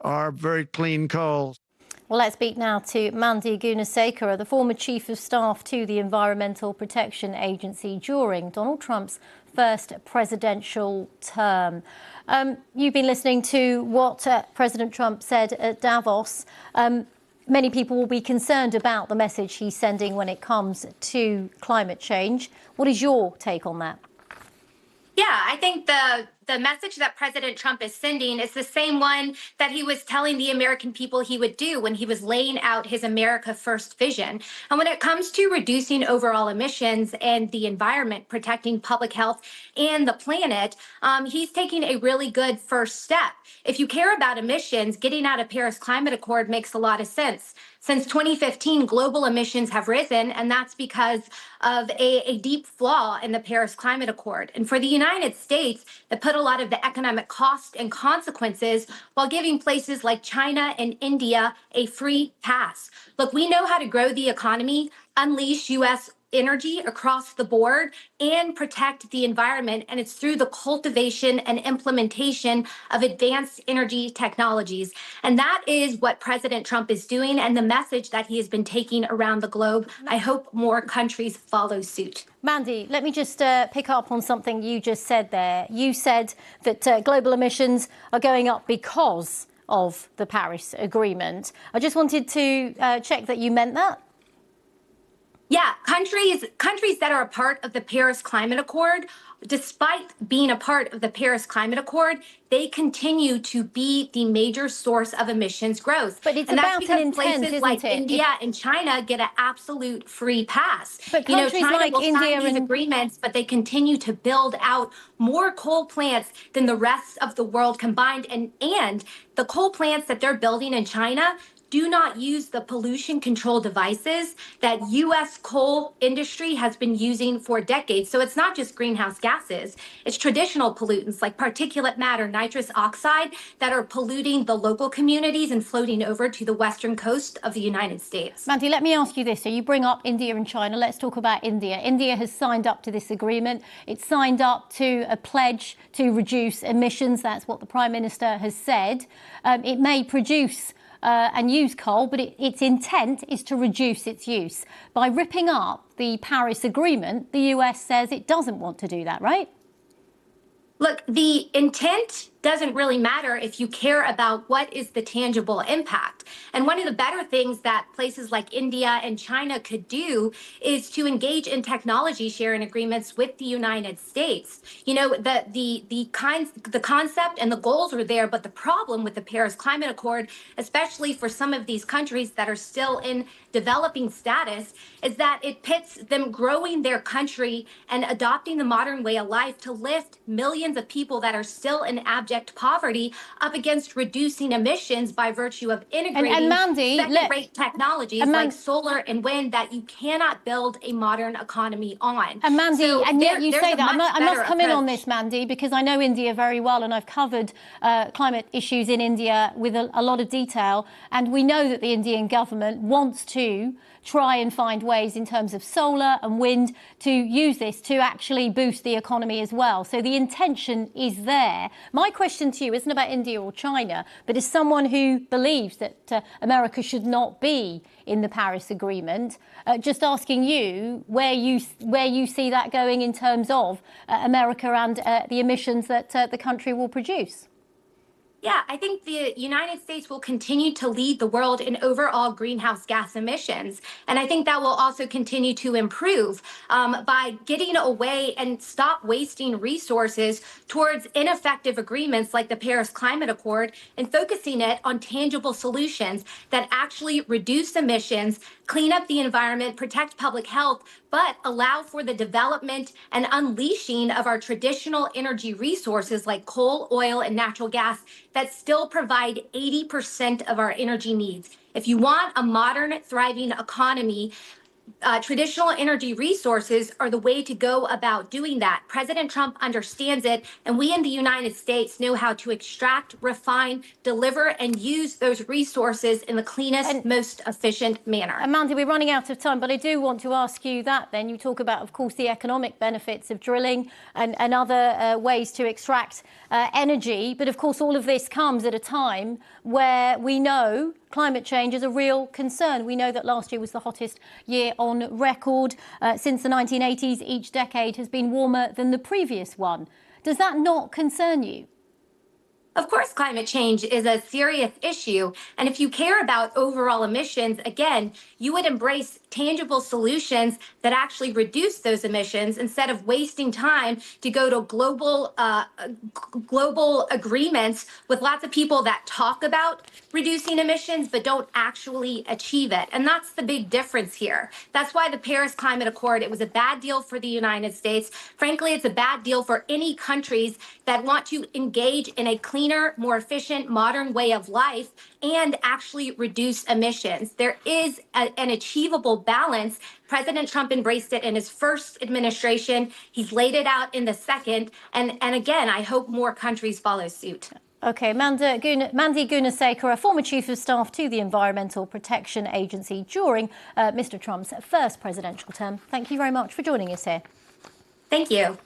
are very clean coal. Well, let's speak now to Mandy BBC, the former Chief of Staff to the Environmental Protection Agency during Donald Trump's first presidential term. You've been listening to what President Trump said at Davos. Many people will be concerned about the message he's sending when it comes to climate change. What is your take on that? Yeah, I think the message that President Trump is sending is the same one that he was telling the American people he would do when he was laying out his America First vision. And when it comes to reducing overall emissions and the environment, protecting public health and the planet, he's taking a really good first step. If you care about emissions, getting out of Paris Climate Accord makes a lot of sense. Since 2015, global emissions have risen, and that's because of a deep flaw in the Paris Climate Accord. And for the United States, that put a lot of the economic cost and consequences while giving places like China and India a free pass. Look, we know how to grow the economy, unleash U.S. energy across the board, and protect the environment. And it's through the cultivation and implementation of advanced energy technologies. And that is what President Trump is doing and the message that he has been taking around the globe. I hope more countries follow suit. Mandy, let me just pick up on something you just said there. You said that global emissions are going up because of the Paris Agreement. I just wanted to check that you meant that. Yeah, countries that are a part of the Paris Climate Accord, despite being a part of the Paris Climate Accord, they continue to be the major source of emissions growth. But it's and about that's because an intent, places isn't like it? India and China get an absolute free pass. But countries China like will India sign these agreements, but they continue to build out more coal plants than the rest of the world combined. And the coal plants that they're building in China do not use the pollution control devices that U.S. coal industry has been using for decades. So it's not just greenhouse gases. It's traditional pollutants like particulate matter, nitrous oxide that are polluting the local communities and floating over to the western coast of the United States. Mandy, let me ask you this. So you bring up India and China. Let's talk about India. India has signed up to this agreement. It's signed up to a pledge to reduce emissions. That's what the Prime Minister has said. It may produce and use coal, but its intent is to reduce its use. By ripping up the Paris Agreement, the US says it doesn't want to do that, right? Look, the intent doesn't really matter if you care about what is the tangible impact. And one of the better things that places like India and China could do is to engage in technology sharing agreements with the United States. The concept and the goals are there, but the problem with the Paris Climate Accord, especially for some of these countries that are still in developing status, is that it pits them growing their country and adopting the modern way of life to lift millions of people that are still in abject poverty up against reducing emissions by virtue of integrating second-rate technologies like solar and wind that you cannot build a modern economy on. And Mandy, so and yet you say that. I must come in on approach. this, Mandy, because I know India very well and I've covered climate issues in India with a lot of detail. And we know that the Indian government wants to try and find ways in terms of solar and wind to use this to actually boost the economy as well. So the intention is there. My question to you isn't about India or China, but as someone who believes that America should not be in the Paris Agreement, just asking you where you see that going in terms of America and the emissions that the country will produce. Yeah, I think the United States will continue to lead the world in overall greenhouse gas emissions. And I think that will also continue to improve by getting away and stop wasting resources towards ineffective agreements like the Paris Climate Accord and focusing it on tangible solutions that actually reduce emissions, clean up the environment, protect public health, but allow for the development and unleashing of our traditional energy resources like coal, oil, and natural gas that still provide 80% of our energy needs. If you want a modern, thriving economy, traditional energy resources are the way to go about doing that. President Trump understands it, and we in the United States know how to extract, refine, deliver, and use those resources in the cleanest, most efficient manner. Mandy, we're running out of time, but I do want to ask you that then. You talk about, of course, the economic benefits of drilling and other ways to extract energy. But of course, all of this comes at a time where we know climate change is a real concern. We know that last year was the hottest year on record. Since the 1980s, each decade has been warmer than the previous one. Does that not concern you? Of course, climate change is a serious issue. And if you care about overall emissions, again, you would embrace tangible solutions that actually reduce those emissions instead of wasting time to go to global agreements with lots of people that talk about reducing emissions but don't actually achieve it. And that's the big difference here. That's why the Paris Climate Accord, it was a bad deal for the United States. Frankly, it's a bad deal for any countries that want to engage in a cleaner, more efficient, modern way of life and actually reduce emissions. There is an achievable balance. President Trump embraced it in his first administration. He's laid it out in the second. And again, I hope more countries follow suit. OK, Mandy Gunasekar, a former chief of staff to the Environmental Protection Agency during Mr. Trump's first presidential term. Thank you very much for joining us here. Thank you.